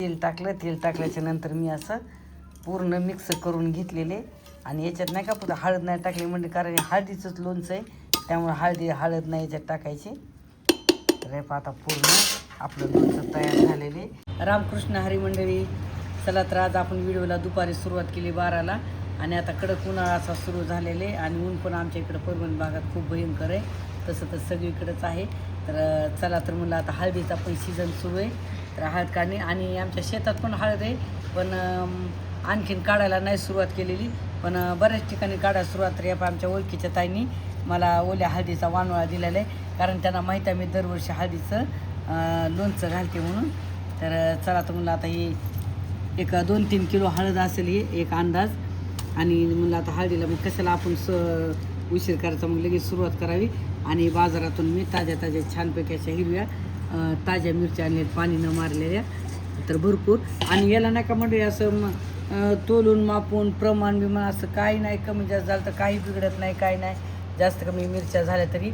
तेल टाकलं. तेल टाकल्याच्या नंतर मी असं पूर्ण मिक्स करून घेतलेले. आणि याच्यात नाही का पुढं हळद नाही टाकली म्हणजे कारण हळदीचंच लोणचं आहे, त्यामुळे हळद नाही याच्यात टाकायची. तर हे आता पूर्ण आपलं लोणचं तयार झालेले. रामकृष्ण हरी मंडळी, चला तर आज आपण व्हिडिओला दुपारी सुरुवात केली 12ला आणि आता कडक उन्हाळा असा सुरू झालेले आणि ऊन पण आमच्या इकडं परभणी भागात खूप भयंकर आहे, तसं तर सगळीकडेच आहे. तर चला तर म्हणलं आता हळदीचा पण सीझन सुरू आहे, तर हळद काढणे आणि आमच्या शेतात पण हळद आहे, पण आणखीन काढायला नाही सुरुवात केलेली, पण बऱ्याच ठिकाणी काढायला सुरुवात तरी आमच्या ओळखीच्या ताईंनी मला ओल्या हळदीचा वानोळा दिलेला आहे, कारण त्यांना माहीत आहे मी दरवर्षी हळदीचं लोणचं घालते म्हणून. तर चला तर म्हणलं आता ही एक 2-3 किलो हळद असेल ही एक अंदाज. आणि म्हणलं आता हळदीला मग कशाला आपण उशीर करायचा, मग लगेच सुरुवात करावी. आणि बाजारातून मी ताज्या छानपैकी अशा हिरव्या ताज्या मिरच्या आणल्या, पाणी न मारलेल्या, तर भरपूर. आणि याला नाही का म्हणजे असं तोलून मापून प्रमाण बिमान असं काही नाही, कमी जास्त झालं तर काही बिघडत नाही, काही नाही. जास्त कमी मिरच्या झाल्या तरी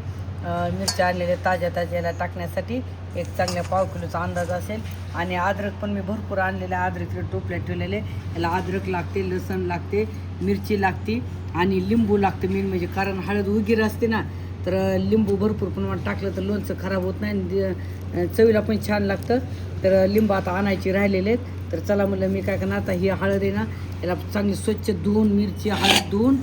मिरच्या आणलेल्या ताज्या याला टाकण्यासाठी एक चांगल्या पाव किलोचा अंदाज असेल. आणि अद्रक पण मी भरपूर आणलेलं आहे, अद्रक टोपल्यात ठेवलेले. याला अद्रक लागते, लसण लागते, मिरची लागते आणि लिंबू लागते मेन म्हणजे, कारण हळद उगीर असते ना, तर लिंबू भरपूर प्रमाणात टाकलं तर लोणचं खराब होत नाही आणि चवीला पण छान लागतं. तर लिंबू आता आणायची राहिलेले आहेत. तर चला म्हणलं मी काय करणार आता, ही हळद आहे ना याला चांगली स्वच्छ धुवून, मिरची हळद धुवून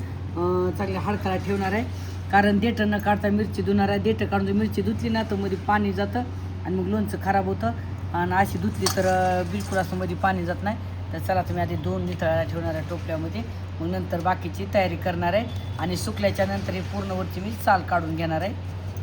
चांगली हळकाला ठेवणार आहे, कारण देठं न काढता मिरची धुणार आहे. देठं काढून जर मिरची धुतली ना तर मध्ये पाणी जातं आणि मग लोणचं खराब होतं, आणि अशी धुतली तर बिलकुल असं मध्ये पाणी जात नाही. तर चला तुम्ही आधी धुवून निथळायला ठेवणार आहे टोपल्यामध्ये, मग नंतर बाकीची तयारी करणार आहे. आणि सुकल्याच्या नंतर हे पूर्णवरची मी साल काढून घेणार आहे.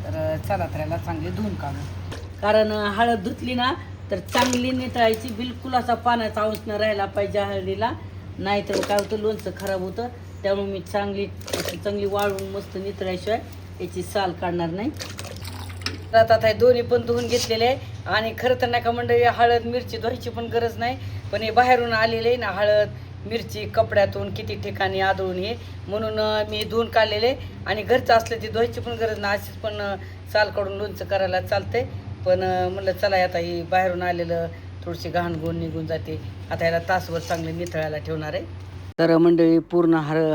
तर चला तर याला चांगली धुवून काढू, कारण हळद धुतली ना तर चांगली निथळायची, बिलकुल असा पाण्याचा अंश न राहायला पाहिजे हळदीला, नाही तर काय होतं लोणचं खराब होतं. त्यामुळे मी चांगली वाळवून मस्त निथळल्याशिवाय याची साल काढणार नाही. तर आता हे दोन्ही पण धुवून घेतलेले आहे. आणि खरं तर नाही का मंडळी, हळद मिरची धुवायची पण गरज नाही, पण हे बाहेरून आलेले आहे ना हळद मिरची कपड्यातून किती ठिकाणी आदळून हे, म्हणून मी धुवून काढलेले. आणि घरचं असलं ती धुवायची पण गरज नाही, अशीच पण साल काढून लोणचं करायला चालतंय. पण म्हणलं चला आता ही बाहेरून आलेलं थोडीशी घाण गोण निघून जाते. आता याला तासभर चांगले निथळायला ठेवणार आहे. तर मंडळी पूर्ण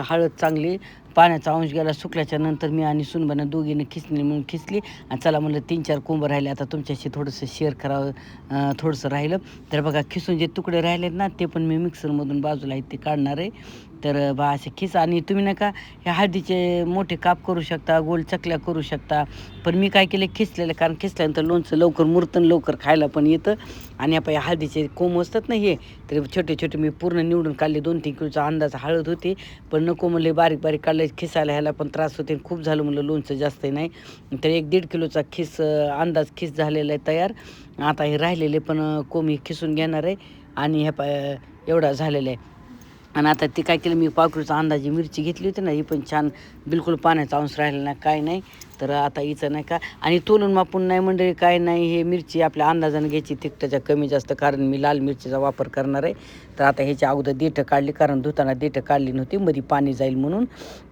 हळद चांगली पाण्याचा अंश गेला, सुकल्याच्या नंतर मी आणि सुनबाईनं दोघीने खिचली म्हणून खिचली. आणि चला म्हणलं 3-4 कोंबं राहिले, आता तुमच्याशी थोडंसं शेअर करावं. थोडंसं राहिलं तर बघा, खिसून जे तुकडे राहिलेत ना ते पण मी मिक्सरमधून बाजूला आहेत ते काढणार आहे. तर बा असे खिस. आणि तुम्ही नाही का ह्या हळदीचे मोठे काप करू शकता, गोल चकल्या करू शकता, पण मी काय केलं खिसलेलं, कारण खिसल्यानंतर लोणचं लवकर मुरतं, लवकर खायला पण येतं. आणि आपण हळदीचे कोंब असतात ना हे, तर छोटे मी पूर्ण निवडून काढले. 2-3 किलोचा अंदाज हळद होती, पण नको म्हणले बारीक काढले, खिसायला ह्याला पण त्रास होते, खूप झालं म्हणलं लोणचं जास्त नाही. तर 1-1.5 किलोचा अंदाज खिस झालेला आहे तयार. आता हे राहिलेले पण कोंब खिसून घेणार आहे. आणि एवढा झालेला आहे. आणि आता ते काय केलं मी, पाव किलोचा अंदाजे मिरची घेतली होती ना, ही पण छान बिलकुल पाण्याचा अंश राहिला नाही, काय नाही. तर आता हिचं नाही का, आणि तोलून मापून नाही मंडळी काय नाही, हे मिरची आपल्या अंदाजाने घ्यायची, तिखटाच्या कमी जास्त, कारण मी लाल मिरचीचा वापर करणार आहे. तर आता ह्याच्या अगोदर देठं काढली, कारण धुताना देठं काढली नव्हती, मध्ये पाणी जाईल म्हणून.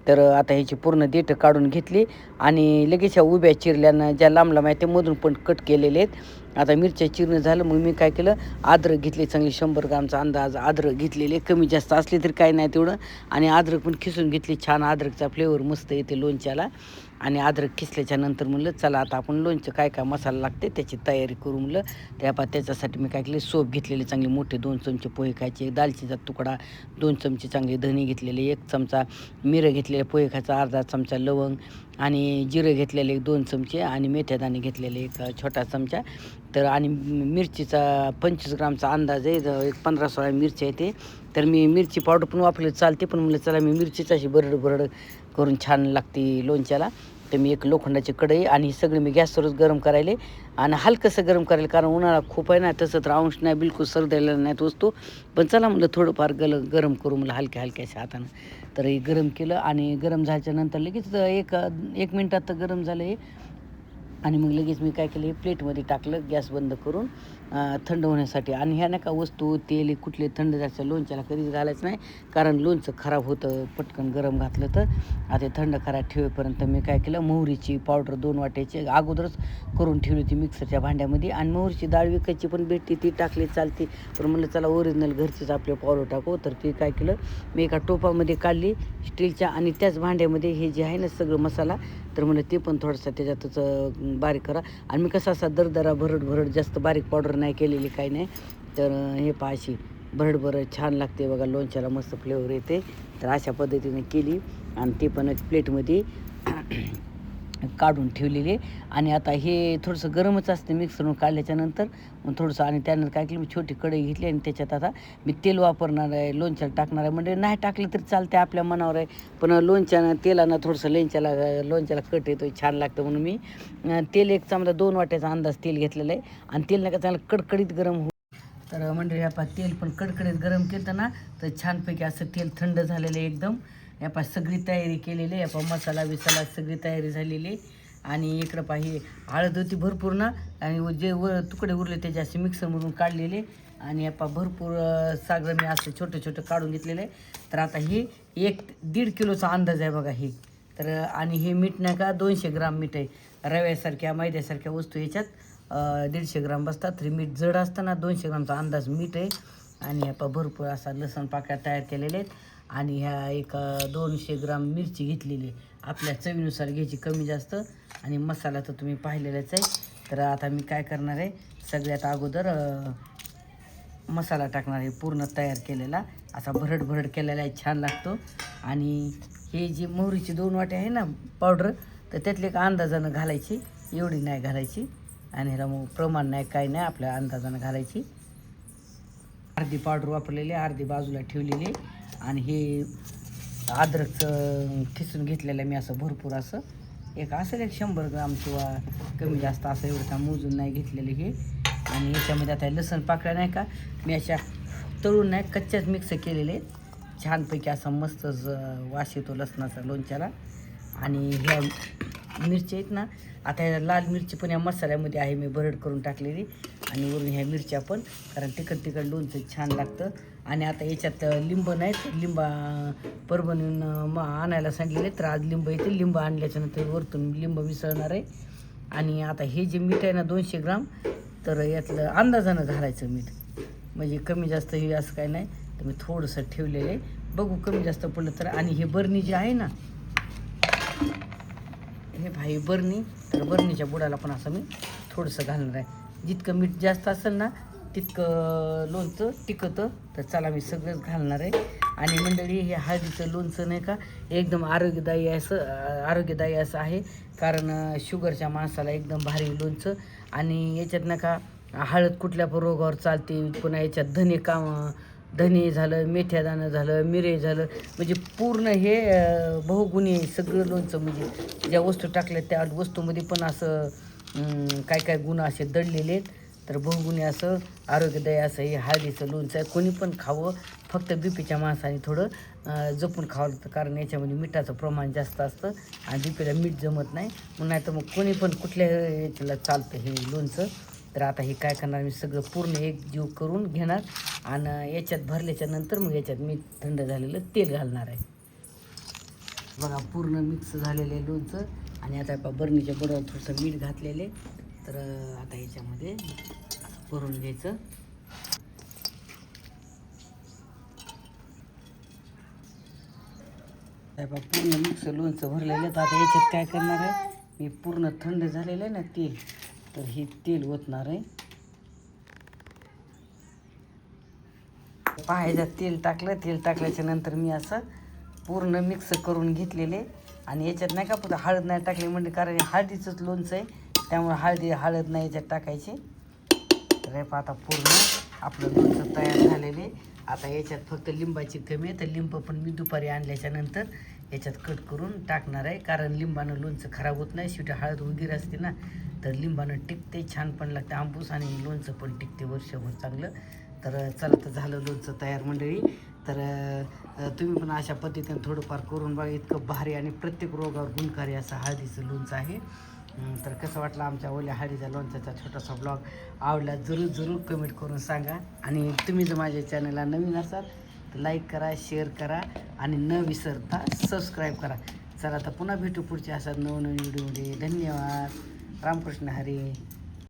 तर आता ह्याची पूर्ण देठं काढून घेतली आणि लगेच ह्या उभ्या चिरल्यानं ज्या लांब आहे ते मधून पण कट केलेले आहेत. आता मिरच्या चिरणं झालं, मग मी काय केलं, अद्रक घेतली चांगली 100 ग्रामचा अंदाज अद्रक घेतलेले, कमी जास्त असले तरी काय नाही तेवढं. आणि अद्रक पण खिसून घेतली, छान अद्रकचा फ्लेवर मस्त येते लोणच्याला. आणि अद्रक खिसल्याच्या नंतर म्हणलं चला आता आपण लोणचं काय मसाला लागते त्याची तयारी करू म्हणलं. त्याच्यासाठी मी काय केले, सोप घेतलेले चांगले मोठे 2 चमचे पोहे खायचे, दालचीचा तुकडा 2 चमचे चांगले धणे घेतलेले, 1 चमचा मिरं घेतलेले पोहे खायचा, अर्धा चमचा लवंग आणि जिरं घेतलेले 2 चमचे, आणि मेथ्यादाणे घेतलेले 1 छोटा चमचा. तर आणि मिरचीचा 25 ग्रामचा अंदाज आहे, 15-16 मिरची आहे ते. तर मी मिरची पावडर पण वापरली चालते, पण म्हणलं चला मी मिरचीच अशी बरड करून छान लागते लोणच्याला. तर मी एक लोखंडाची कढई आणि सगळे मी गॅसवरच गरम करायले, आणि हलकंसं गरम करायला, कारण उन्हाळा खूप आहे ना, तसं तर अंश नाही बिलकुल सरदायला नाहीत वस्तू, पण चला म्हणलं थोडंफार गरम करू मला हलक्याशा हातानं. तर हे गरम केलं, आणि गरम झाल्याच्या नंतर लगेच एक मिनटात तर गरम झालं हे. आणि मग लगेच मी काय केलं, हे प्लेटमध्ये टाकलं गॅस बंद करून. थंड होण्यासाठी. आणि ह्या नाही का वस्तू तेल कुठले थंड जास्त लोणच्याला कधीच घालायचं नाही, कारण लोणचं खराब होतं पटकन गरम घातलं तर. आता थंड खराब ठेवेपर्यंत मी काय केलं, मोहरीची पावडर 2 वाट्याची अगोदरच करून ठेवली होती मिक्सरच्या भांड्यामध्ये. आणि मोहरीची डाळ विकायची पण भेटते, ती टाकली चालते, पण म्हणलं चला ओरिजिनल घरचीच आपले पावडर टाकू. तर ती काय केलं, मी एका टोपामध्ये काढली स्टीलच्या, आणि त्याच भांड्यामध्ये हे जे आहे ना सगळं मसाला, तर म्हणलं ते पण थोडंसं त्याच्यातच बारीक करा. आणि मी कसं असा दरदरा भरड जास्त बारीक पावडर नाही केलेली, काही नाही. तर हे पाशी भरड छान लागते बघा, लोणच्याला मस्त फ्लेवर येते. तर अशा पद्धतीने केली, आणि ते पण एक प्लेटमध्ये काढून ठेवलेले. आणि आता हे थोडंसं गरमच असते मिक्सरवरून काढल्याच्यानंतर. मग थोडंसं, आणि त्यानंतर काय केलं, मी छोटी कढई घेतली, आणि त्याच्यात आता मी तेल वापरणार आहे, लोणच्याला टाकणार आहे. म्हणजे नाही टाकलं तरी चालते, आपल्या मनावर आहे. पण लोणच्यानं तेलानं थोडंसं लोणच्याला कट येतो, छान लागतं. म्हणून मी तेल एक चमचा 2 वाट्याचा अंदाज तेल घेतलेलं आहे. आणि तेल नाही का चांगलं कडकडीत गरम हो. तर मंडळी आपण तेल पण कडकडीत गरम केलं ना, तर छानपैकी असं तेल थंड झालेलं आहे एकदम. यापा सगळी तयारी केलेली आहे, यापा मसाला बिसाला सगळी तयारी झालेली. आणि इकडं पाही हळद होती भरपूर ना, आणि जे तुकडे उरले त्याचे असे मिक्सरमधून काढलेले. आणि यापा भरपूर सागरं मी असं छोटं छोटं काढून घेतलेलं आहे. तर आता हे 1-1.5 किलोचा अंदाज आहे बघा हे. तर आणि हे मीठ नाही का 200 ग्राम मीठ आहे. रव्यासारख्या मैद्यासारख्या वस्तू याच्यात 150 ग्राम बसतात. तरी मीठ जड असताना 200 ग्रामचा अंदाज मीठ आहे. आणि ह्या भरपूर असा लसण पाकळ्या तयार केलेल्या आहेत. आणि ह्या एक 200 ग्राम मिरची घेतलेली, आपल्या चवीनुसार घ्यायची कमी जास्त. आणि मसाला तर तुम्ही पाहिलेलाच आहे. तर आता मी काय करणार आहे, सगळ्यात अगोदर मसाला टाकणार आहे पूर्ण तयार केलेला, असा भरड केलेला आहे, छान लागतो. आणि हे जी मोहरीची 2 वाटे आहे ना पावडर, तर त्यातले एक अंदाजानं घालायची, एवढी नाही घालायची. आणि ह्याला मग प्रमाण नाही, काय नाही, आपल्या अंदाजानं घालायची. अर्धी पावडर वापरलेली, अर्धी बाजूला ठेवलेली. आणि हे अद्रकचं खिसून घेतलेलं मी असं भरपूर असं एक असेल 100 ग्राम किंवा कमी जास्त असं, एवढं का मोजून नाही घेतलेलं हे. आणि याच्यामध्ये आता लसण पाकळ्या नाही का मी अशा तळून नाही, कच्च्याच मिक्स केलेले, छानपैकी असा मस्त वास येतो लसणाचा लोणच्याला. आणि ह्या मिरची आहेत ना, आता ह्या लाल मिरची पण या मसाल्यामध्ये आहे, मी भरड करून टाकलेली. आणि वरून ह्या मिरच्या पण, कारण तिखट लोणचं छान लागतं. आणि आता याच्यात लिंब नाहीत, लिंबा परभणीहून आणायला सांगितले, तर आज लिंब येते. लिंब आणल्याच्यानंतर वरतून लिंब मिसळणार आहे. आणि आता हे जे मीठ आहे ना 200 ग्राम, तर यातलं अंदाजानं घालायचं मीठ, म्हणजे कमी जास्त हे असं काय नाही. तर मी थोडंसं ठेवलेलं आहे, बघू कमी जास्त पडलं तर. आणि हे बरणी जे आहे ना, हे भाई बरणी, तर बरणीच्या बुडाला पण असं मी थोडंसं घालणार आहे. जितकं मीठ जास्त असेल ना तितकं लोणचं टिकतं. तर चला मी सगळंच घालणार आहे. आणि मंडळी हे हळदीचं लोणचं नाही का एकदम आरोग्यदायी असं आहे, कारण शुगरच्या माणसाला एकदम भारी लोणचं. आणि याच्यात नाही का हळद कुठल्या पण रोगावर चालते. पुन्हा याच्यात धने झालं, मेथ्या दाणं झालं, मिरे झालं, म्हणजे पूर्ण हे बहुगुणी सगळं लोणचं. म्हणजे ज्या वस्तू टाकल्या त्या वस्तूमध्ये पण असं काय गुण असे दडलेले आहेत. तर बहुगुणी असं आरोग्यदायी असं हे हळदीचं लोणचं आहे. कोणी पण खावं, फक्त बीपीच्या माणसाने थोडं जपून खावं लागतं, कारण याच्यामध्ये मिठाचं प्रमाण जास्त असतं, आणि बीपीला मीठ जमत नाही. मग नाही तर मग कोणी पण कुठल्या याच्याला चालतं हे लोणचं. तर आता हे काय करणार, मी सगळं पूर्ण एक जीव करून घेणार. आणि याच्यात भरल्याच्या नंतर मग याच्यात मी थंड झालेलं तेल घालणार आहे बघा, पूर्ण मिक्स झालेलं लोणचं. आणि आता बरणीच्या बुडावर थोडंसं मीठ घातलेले. तर आता याच्यामध्ये भरून घ्यायचं. पूर्ण मिक्स लोणचं भरलेलं. तर आता याच्यात काय करणार आहे, मी पूर्ण थंड झालेलं आहे ना तेल, तर हे तेल ओतणार आहे. पाहायचं तेल टाकल्याच्या नंतर मी असं पूर्ण मिक्स करून घेतलेले. आणि याच्यात नाही का पुढे हळद नाही टाकली, म्हणजे कारण हळदीचंच लोणचं आहे, त्यामुळे हळद नाही याच्यात टाकायची. तर आता पूर्ण आपलं लोणचं तयार झालेले. आता याच्यात फक्त लिंबाची कमी आहे, तर लिंब पण मी दुपारी आणल्याच्या नंतर याच्यात कट करून टाकणार आहे, कारण लिंबानं लोणचं खराब होत नाही. शेवटी हळद वगैरे असते ना, तर लिंबानं टिकते, छान पण लागते आंबूस, आणि लोणचं पण टिकते वर्षभर चांगलं. तर चला, तर झालं लोणचं तयार मंडळी. तर तुम्ही पण अशा पद्धतीने थोडंफार करून बघा, इतकं भारी आणि प्रत्येक रोगावर गुणकारी असं हळदीचं लोणचं आहे. तर कसं वाटलं आमच्या ओल्या हळदीच्या लोणच्याचा छोटासा ब्लॉग आवडला जरूर कमेंट करून सांगा. आणि तुम्ही जर माझ्या चॅनलला नवीन असाल तर लाईक करा, शेअर करा आणि न विसरता सबस्क्राईब करा. चला आता पुन्हा भेटू पुढच्या असा नवनवीन व्हिडिओमध्ये. धन्यवाद. रामकृष्ण हरी.